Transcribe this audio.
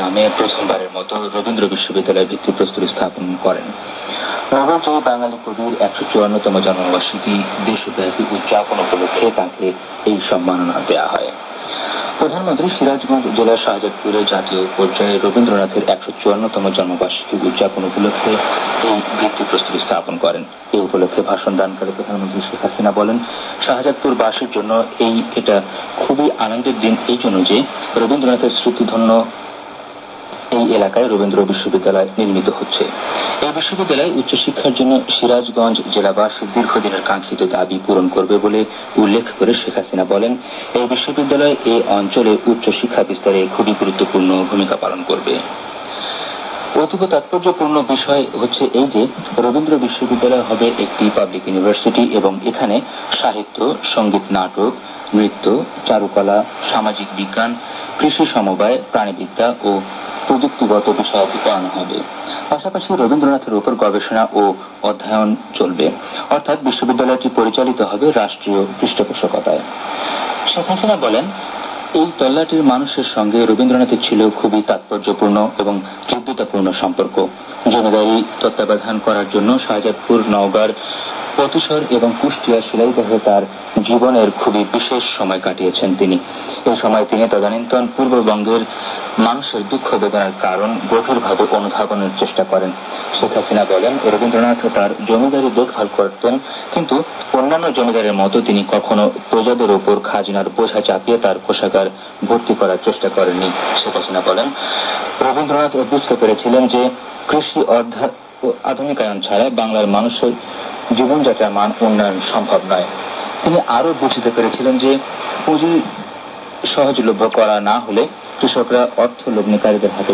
নামে প্রথমবারের মতো রবীন্দ্র বিশ্ববিদ্যালয় ভিত্তিপ্রস্তর স্থাপন করেন। রবীন্দ্র বাঙালি কবির 154তম জন্মবার্ষিকী দেশব্যাপী উদযাপন উপলক্ষে তাকে এই সম্মাননা দেওয়া হয়। প্রধানমন্ত্রী সিরাজগঞ্জ জেলার শাহজাদপুরে জাতীয় পর্যায়ে রবীন্দ্রনাথের 154তম জন্মবার্ষিকী উদযাপন উপলক্ষে এই ভিত্তিপ্রস্তর স্থাপন করেন। এই উপলক্ষে ভাষণ দানকালে প্রধানমন্ত্রী শেখ হাসিনা বলেন, শাহজাদপুরবাসীর জন্য এটা খুবই আনন্দের দিন এই জন্য যে রবীন্দ্রনাথের স্মৃতিধন্য এই এলাকায় রবীন্দ্র বিশ্ববিদ্যালয় নির্মিত হচ্ছে। এই বিশ্ববিদ্যালয় উচ্চশিক্ষার জন্য সিরাজগঞ্জ জেলাবাসীর দীর্ঘদিনের কাঙ্ক্ষিত দাবি পূরণ করবে বলে উল্লেখ করে শেখ হাসিনা বলেন, এই বিশ্ববিদ্যালয় এই অঞ্চলে উচ্চশিক্ষা বিস্তারে খুবই গুরুত্বপূর্ণ ভূমিকা পালন করবে। অতীব তাৎপর্যপূর্ণ বিষয় হচ্ছে এই যে রবীন্দ্র বিশ্ববিদ্যালয় হবে একটি পাবলিক ইউনিভার্সিটি এবং এখানে সাহিত্য, সঙ্গীত, নাটক, নৃত্য, চারুকলা, সামাজিক বিজ্ঞান, কৃষি সমবায়, প্রাণীবিদ্যা ও প্রযুক্তিগত বিষয়াদি পড়ানো হবে। পাশাপাশি রবীন্দ্রনাথের উপর গবেষণা ও অধ্যয়ন চলবে, অর্থাৎ বিশ্ববিদ্যালয়টি পরিচালিত হবে রাষ্ট্রীয় পৃষ্ঠপোষকতায়। শেখ হাসিনা বলেন, এই তল্লাটির মানুষের সঙ্গে রবীন্দ্রনাথের ছিল খুবই তাৎপর্যপূর্ণ এবং যোগ্যতাপূর্ণ সম্পর্ক। জমিদারি তত্ত্বাবধান করার জন্য শাহজাদপুর, নওগাঁর পথুসর এবং কুষ্টিয়া শিলাইদহে তার জীবনের খুবই বিশেষ সময় কাটিয়েছেন তিনি। এই সময় তিনি তদানীন্তন পূর্ববঙ্গের মানুষের দুঃখ বেদনার কারণ গভীরভাবে অনুধাবনের চেষ্টা করেন। শেখ হাসিনা বলেন, রবীন্দ্রনাথ তার জমিদারি দেখভাল করতেন, কিন্তু অন্যান্য জমিদারের মতো তিনি কখনো প্রজাদের উপর খাজনার বোঝা চাপিয়ে তার কোষাগার ভর্তি করার চেষ্টা করেননি। শেখ হাসিনা বলেন, রবীন্দ্রনাথ বুঝতে পেরেছিলেন যে কৃষি আধুনিকায়ন ছাড়া বাংলার মানুষের জীবনযাত্রার মান উন্নয়ন সম্ভব নয়। তিনি আরো বুঝতে পেরেছিলেন যে পুঁজি সহজলভ্য করা না হলে কৃষকরা অর্থ লগ্নিকারীদের হাতে